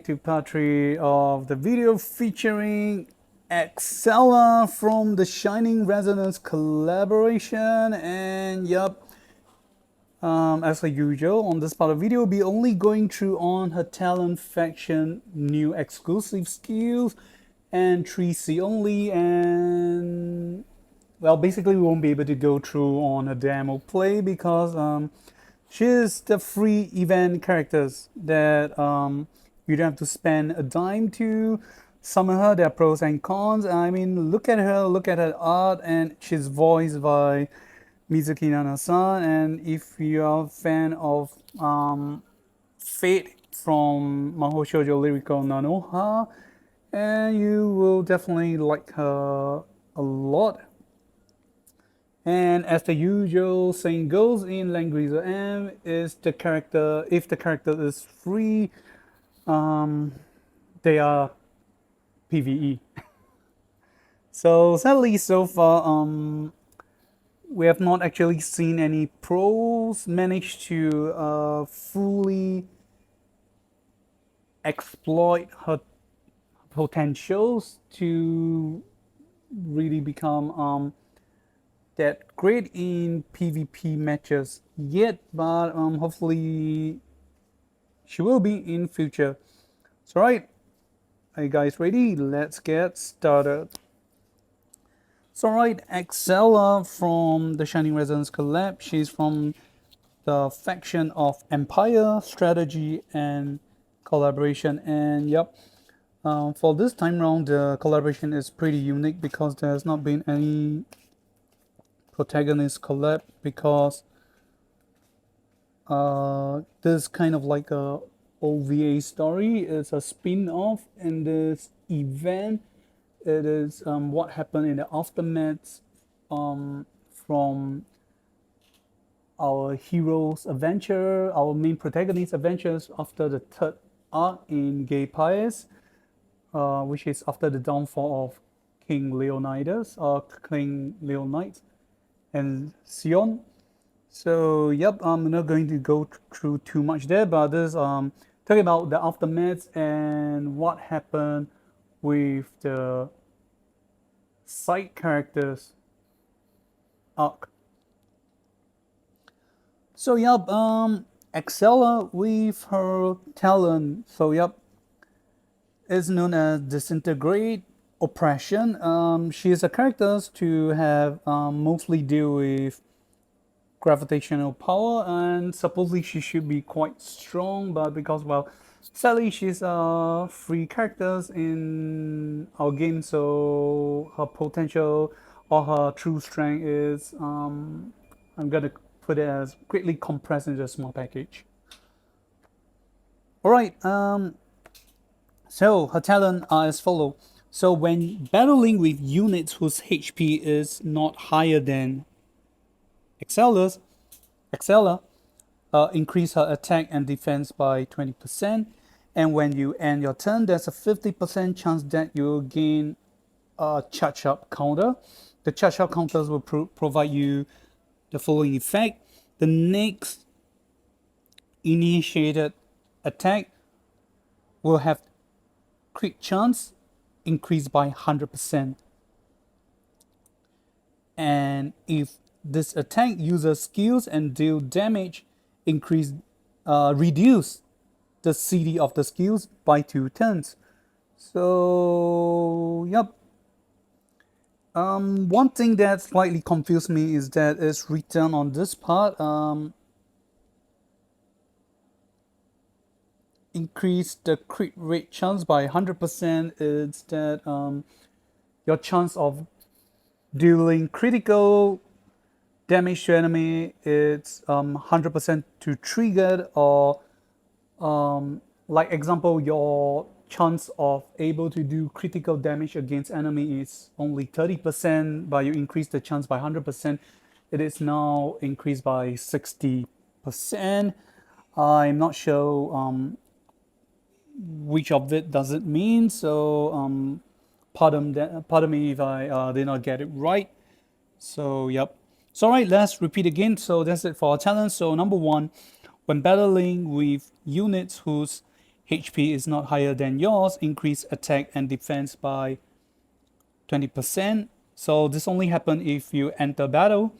to part 3 of the video featuring Excela from the Shining Resonance collaboration. And as per usual, on this part of the video, we'll be only going through on her talent faction, new exclusive skills, and 3C only. And well, basically we won't be able to go through on a demo play because she's the free event characters that you don't have to spend a dime to summon her. There are pros and cons. I mean, look at her, look at her art, and she's voiced by Mizuki Nana-san. And if you are a fan of Fate from Mahou Shoujo Lyrical Nanoha, and you will definitely like her a lot. And as the usual saying goes in Langrisser M, is the character, if the character is free, they are PvE. So sadly, so far, we have not actually seen any pros manage to fully exploit her potentials to really become that great in PvP matches yet, but hopefully she will be in future. So right, are you guys ready? Let's get started. So right, Excela from the Shining Resonance collab. She's from the faction of Empire, Strategy, and Collaboration. And for this time round, the collaboration is pretty unique because there has not been any protagonist collab, because this kind of like a OVA story is a spin-off in this event. It is what happened in the aftermath from our hero's adventure, our main protagonist's adventures after the third arc in Gay Pious, which is after the downfall of King Leonidas or King Leonides and Sion. So I'm not going to go through too much there, but this talking about the aftermath and what happened with the side characters arc. So Excela with her talent, so is known as Disintegrate Oppression. She is a character to have mostly deal with gravitational power, and supposedly she should be quite strong, but because, well, sadly she's free characters in our game, so her potential or her true strength is I'm gonna put it as greatly compressed into a small package. Alright, so her talent are as follow. So when battling with units whose HP is not higher than Excela, increase her attack and defense by 20%. And when you end your turn, there's a 50% chance that you'll gain a charge up counter. The charge up counters will provide you the following effect. The next initiated attack will have crit chance increased by 100%. And if this attack uses skills and deal damage, reduce the CD of the skills by 2 turns. So one thing that slightly confused me is that it's written on this part, increase the crit rate chance by 100%. It's that your chance of dealing critical damage to enemy, it's 100% to triggered, or like example, your chance of able to do critical damage against enemy is only 30%, but you increase the chance by 100%. It is now increased by 60%. I'm not sure which of it does it mean, so pardon me if I did not get it right. So so alright, let's repeat again. So that's it for our talent. So number 1, when battling with units whose HP is not higher than yours, increase attack and defense by 20%. So this only happens if you enter battle.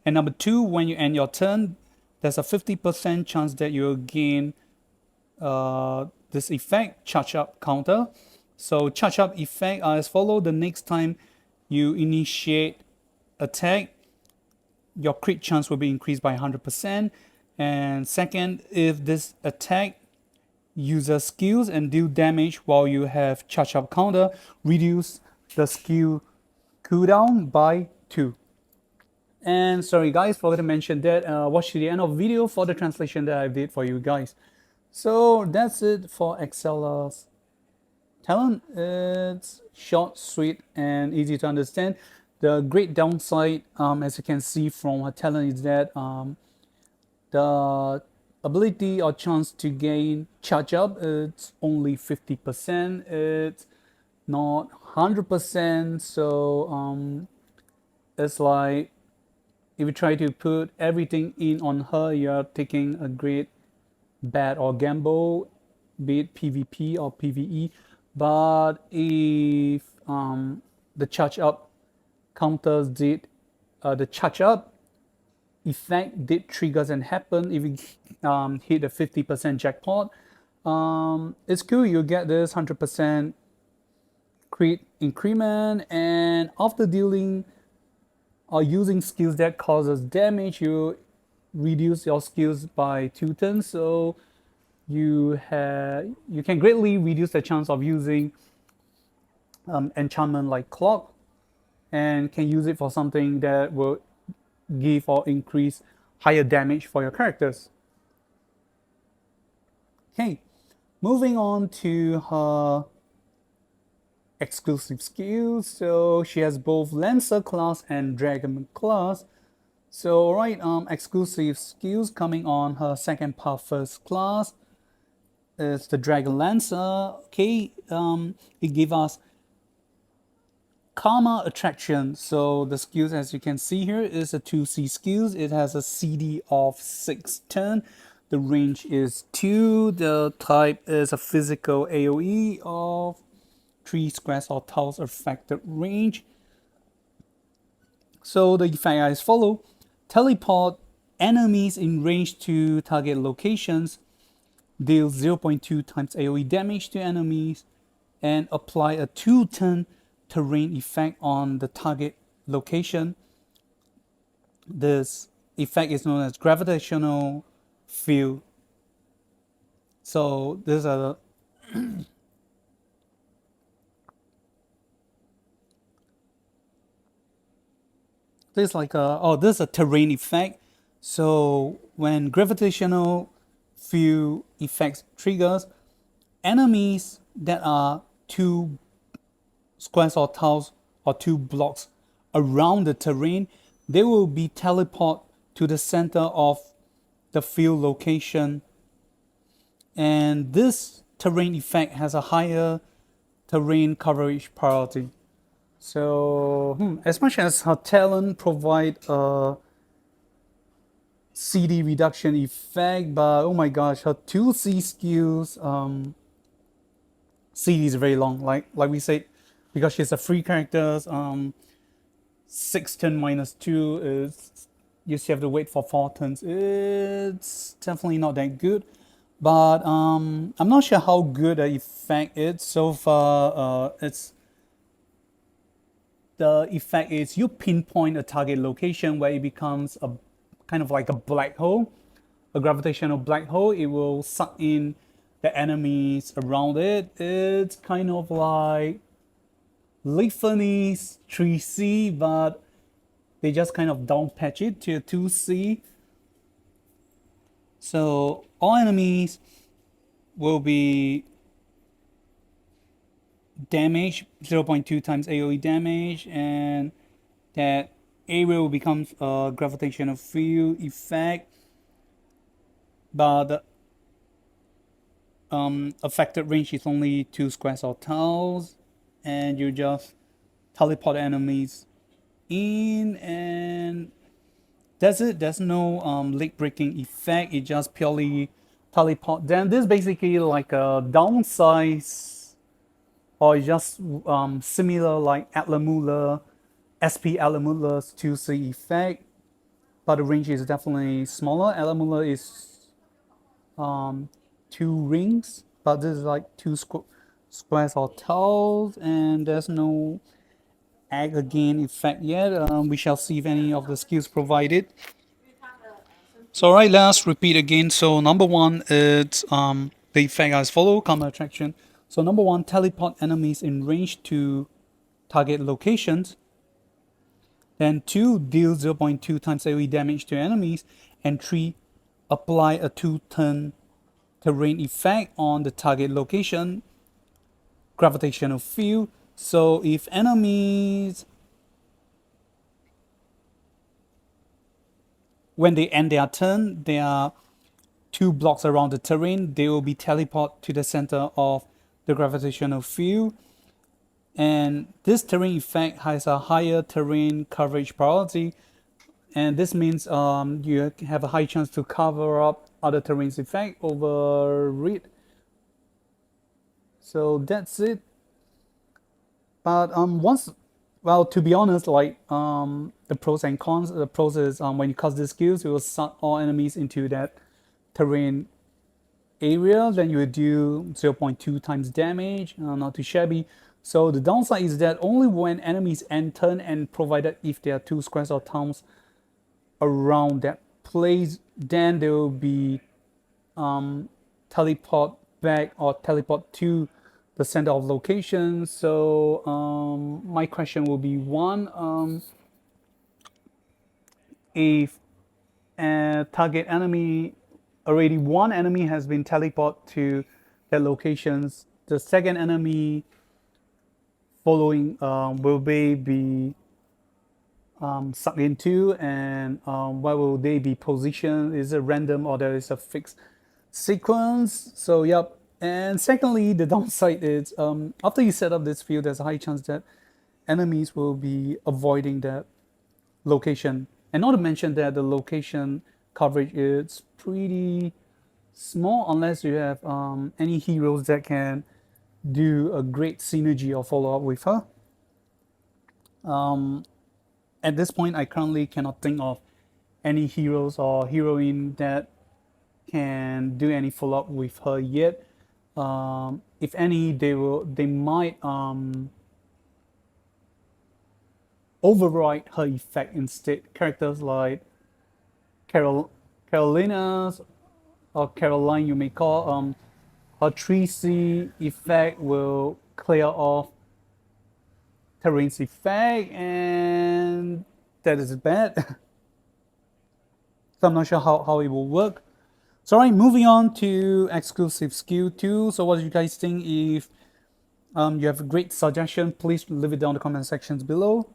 And number 2, when you end your turn, there's a 50% chance that you'll gain this effect, charge up counter. So charge up effect are as follow. The next time you initiate attack, your crit chance will be increased by 100%. And second, if this attack uses skills and deal damage while you have charge up counter, reduce the skill cooldown by 2. And sorry guys, forgot to mention that watch to the end of the video for the translation that I did for you guys. So that's it for Excela's talent. It's short, sweet, and easy to understand. The great downside, as you can see from her talent, is that the ability or chance to gain charge up, it's only 50%. It's not 100%. So it's like if you try to put everything in on her, you're taking a great bet or gamble, be it PvP or PvE. But if the charge up counters did the charge up effect did triggers and happen, if you hit a 50% jackpot, it's cool. You get this 100% crit increment, and after dealing or using skills that causes damage, you reduce your skills by 2 turns. So you can greatly reduce the chance of using enchantment like clock, and can use it for something that will give or increase higher damage for your characters. Okay, moving on to her exclusive skills. So she has both Lancer class and Dragon class. So alright, exclusive skills coming on her second part first class is the Dragon Lancer. Okay, it gives us Karma Attraction. So the skills, as you can see here, is a 2C skills. It has a CD of 6 turn. The range is 2. The type is a physical AoE of 3 squares or tiles affected range. So the effect is as follow. Teleport enemies in range to target locations, deal 0.2 times AoE damage to enemies, and apply a 2-turn terrain effect on the target location. This effect is known as gravitational field. So there's a there's like a there's a terrain effect. So when gravitational field effects triggers, enemies that are 2 squares or tiles or 2 blocks around the terrain, they will be teleported to the center of the field location. And this terrain effect has a higher terrain coverage priority. So as much as her talent provide a CD reduction effect, but oh my gosh, her 2C skills CD is very long. Like we said, because she's a free character, 6 turn minus 2 is you still have to wait for 4 turns. It's definitely not that good. But I'm not sure how good the effect is. So far, the effect is you pinpoint a target location where it becomes a kind of like a black hole, a gravitational black hole. It will suck in the enemies around it. It's kind of like Leafany's 3C, but they just kind of down patch it to a 2C. So all enemies will be damage 0.2 times AoE damage, and that area will become a gravitational field effect, but the affected range is only 2 squares or tiles, and you just teleport enemies in, and that's it. There's no leg breaking effect. It just purely teleport. Then this is basically like a downsize or just similar like Atlamula, SP Atlamula's 2C effect, but the range is definitely smaller. Atlamula is 2 rings, but this is like 2 squares or tiles, and there's no egg again effect yet. We shall see if any of the skills provided. So alright, let's repeat again. So number 1 is the effect as follow, common attraction. So number 1, teleport enemies in range to target locations. Then 2, deal 0.2 times AoE damage to enemies. And 3, apply a 2-turn terrain effect on the target location. Gravitational field. So if enemies, when they end their turn, there are 2 blocks around the terrain, they will be teleported to the center of the gravitational field. And this terrain effect has a higher terrain coverage priority, and this means you have a high chance to cover up other terrain's effect over it. So that's it. But well, to be honest, like the pros and cons. The pros is when you cast these skills, you will suck all enemies into that terrain area. Then you will do 0.2 times damage. Not too shabby. So the downside is that only when enemies end turn, and provided if there are 2 squares or tiles around that place, then they will be teleport back or teleport to the center of location. So my question will be one, if a target enemy, already one enemy has been teleported to that locations, the second enemy following will they be sucked into, and where will they be positioned? Is it random or there is a fixed sequence? So yep. And secondly, the downside is after you set up this field, there's a high chance that enemies will be avoiding that location. And not to mention that the location coverage is pretty small unless you have any heroes that can do a great synergy or follow up with her. At this point, I currently cannot think of any heroes or heroine that can do any follow up with her yet. If any, they might override her effect instead. Characters like Carolina's or Caroline, you may call, her 3C effect will clear off terrain's effect, and that is bad. So I'm not sure how it will work. So alright, moving on to exclusive skill 2. So what do you guys think? If you have a great suggestion, please leave it down in the comment sections below.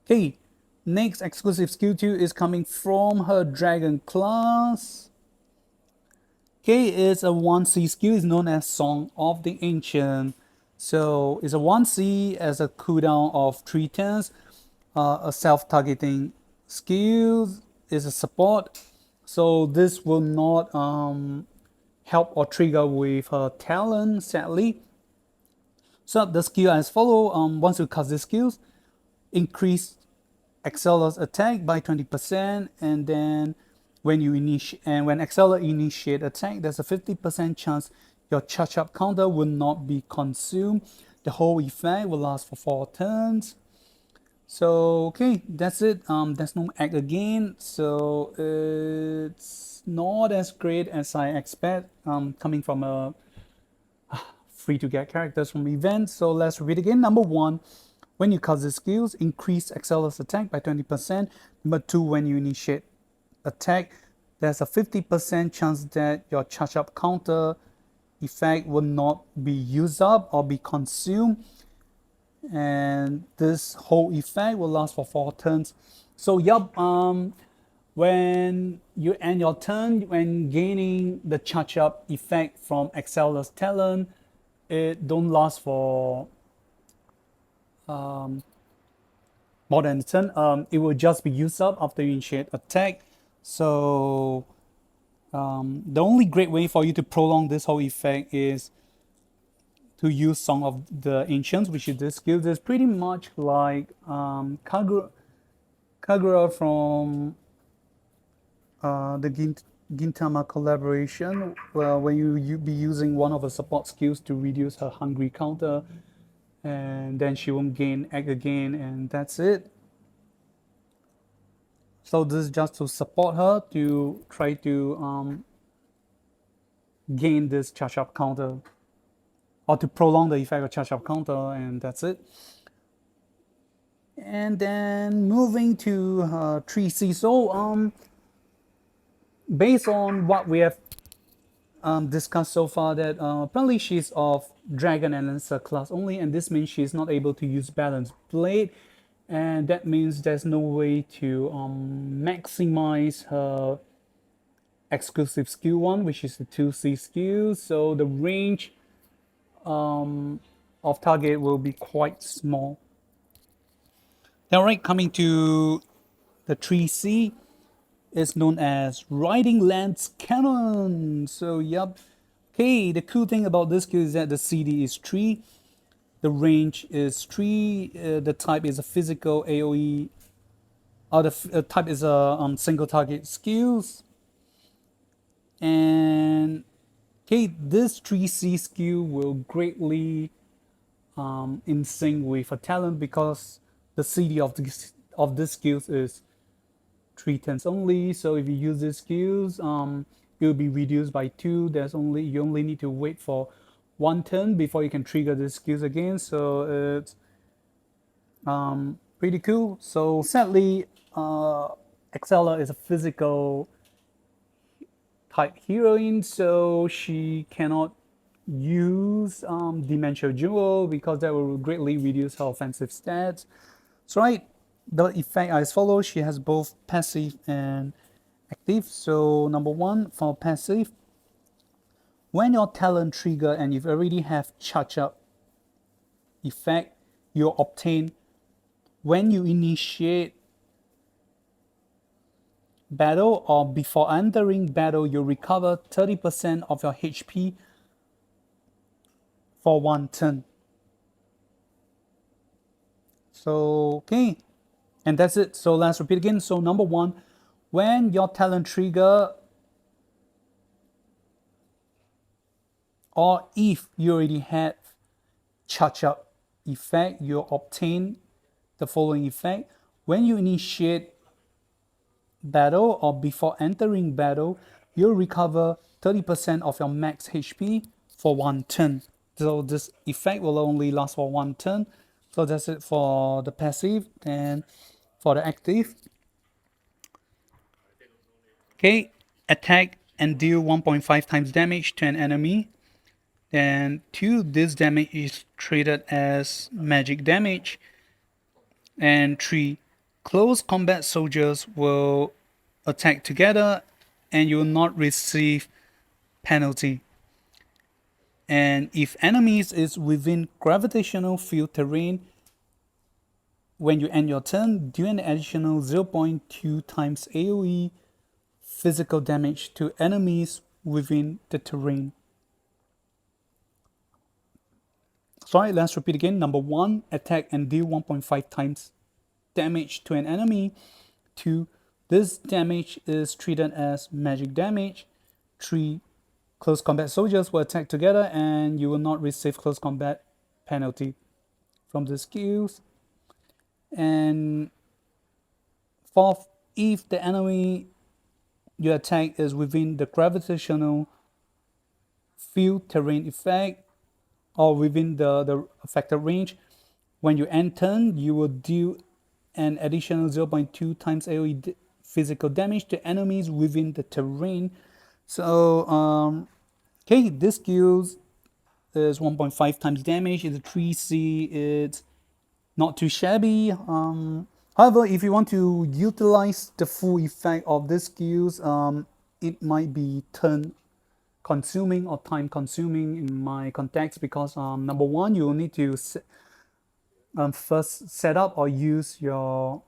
Okay, next exclusive skill 2 is coming from her dragon class. Okay, it's a 1C skill, is known as Song of the Ancient. So it's a 1C as a cooldown of 3 turns. A self-targeting skill is a support. So this will not help or trigger with her talent, sadly. So the skill as follow. Once you cast these skills, increase Excela's attack by 20%, and then when Excela initiate attack, there's a 50% chance your charge up counter will not be consumed. The whole effect will last for 4 turns. So okay, that's it. There's no egg again, so it's not as great as I expect. Coming from a free to get characters from events. So let's read again. Number 1, when you cast the skills, increase Excela's attack by 20%. Number 2, when you initiate attack, there's a 50% chance that your charge up counter effect will not be used up or be consumed, and this whole effect will last for 4 turns. So yup, when you end your turn, when gaining the charge up effect from Excela's talent, it don't last for more than a turn. It will just be used up after you initiate attack. So The only great way for you to prolong this whole effect is to use Song of the Ancients, which is this skill. It's pretty much like Kagura from the Gintama collaboration, well, when you be using one of her support skills to reduce her hungry counter, and then she won't gain egg again, and that's it. So this is just to support her to try to gain this charge up counter, or to prolong the effect of charge up counter, and that's it. And then moving to 3C. So based on what we have discussed so far, that apparently she's of Dragon and Lancer class only, and this means she's not able to use Balance Blade, and that means there's no way to maximize her exclusive skill 1, which is the 2C skill. So the range of target will be quite small. Alright, coming to the 3C, is known as Riding Lance Cannon. So yep. Okay, the cool thing about this skill is that the CD is 3, the range is 3, the type is a physical AoE, or the type is a single target skills. And okay, this 3C skill will greatly in sync with a talent, because the CD of this skills is 3 turns only. So if you use these skills, it will be reduced by 2. You only need to wait for 1 turn before you can trigger these skills again. So it's pretty cool. So sadly, Excela is a physical type heroine, so she cannot use Dementia Jewel, because that will greatly reduce her offensive stats. So right, the effect as follows. She has both passive and active. So number 1, for passive, when your talent trigger and you already have charge up effect, you obtain, when you initiate battle or before entering battle, you recover 30% of your HP for 1 turn. So okay, and that's it. So let's repeat again. So number 1, when your talent trigger, or if you already have charge up effect, you obtain the following effect. When you initiate battle or before entering battle, you'll recover 30% of your max HP for 1 turn. So this effect will only last for 1 turn. So that's it for the passive. And for the active, okay, attack and deal 1.5 times damage to an enemy. Then 2, this damage is treated as magic damage. And 3, close combat soldiers will attack together and you will not receive penalty. And if enemies is within gravitational field terrain, when you end your turn, do an additional 0.2 times AoE physical damage to enemies within the terrain. Sorry, let's repeat again. Number 1, attack and deal 1.5 times damage to an enemy. 2, this damage is treated as magic damage. 3, close combat soldiers will attack together and you will not receive close combat penalty from the skills. And 4th, if the enemy you attack is within the gravitational field terrain effect or within the affected range, when you end turn, you will deal an additional 0.2 times AoE physical damage to enemies within the terrain. So okay, this skill is 1.5 times damage. It's a 3C. It's not too shabby. However, if you want to utilize the full effect of this skills, it might be turn consuming or time consuming in my context, because number 1, you will need to first set up or use your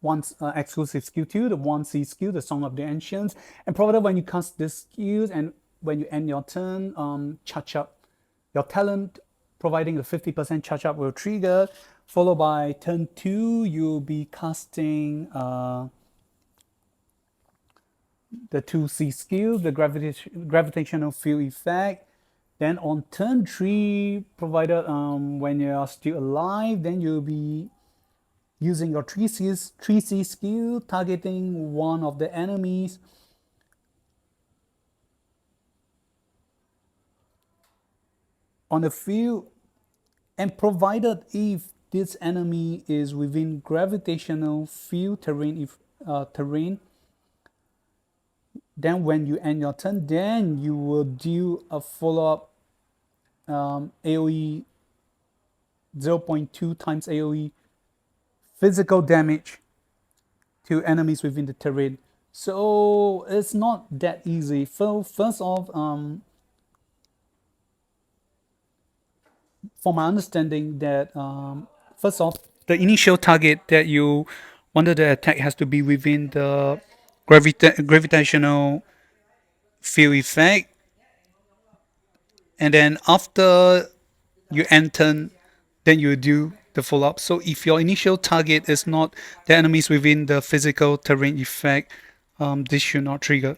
one exclusive skill 2, the 1C skill, the Song of the Ancients, and provided when you cast this skills and when you end your turn, charge up your talent, providing the 50% charge up will trigger, followed by turn 2, you'll be casting the 2C skill, the gravitational field effect. Then on turn 3, provided when you are still alive, then you'll be using your 3C skill, targeting one of the enemies. On the field, and provided if this enemy is within gravitational field terrain, then when you end your turn, then you will deal a follow-up AoE 0.2 times AoE physical damage to enemies within the terrain. So it's not that easy. First off, from my understanding, that first off, the initial target that you wanted to attack has to be within the gravitational field effect, and then after you enter, then you do the follow-up. So if your initial target is not the enemies within the physical terrain effect, this should not trigger.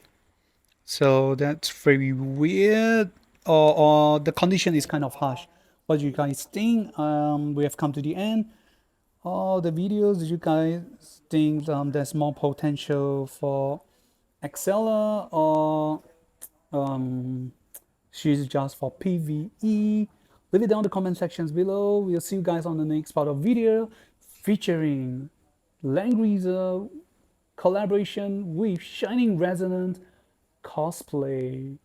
So that's very weird, or the condition is kind of harsh. What do you guys think? We have come to the end of the videos. Do you guys think there's more potential for Excela, or she's just for PvE? Leave it down in the comment sections below. We'll see you guys on the next part of video featuring Langrisser collaboration with Shining Resonant cosplay.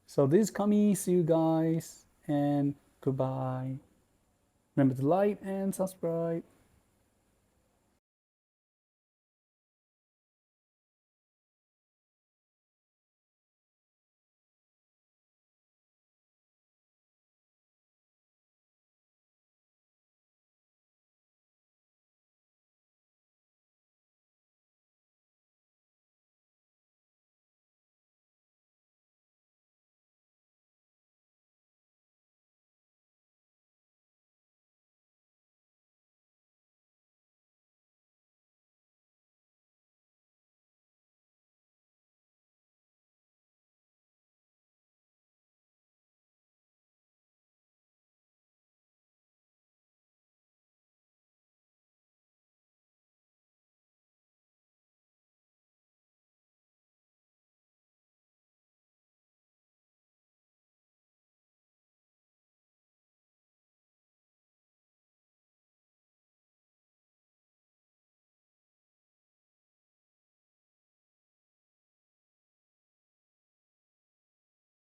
So this is Kami. See you guys and goodbye. Remember to like and subscribe.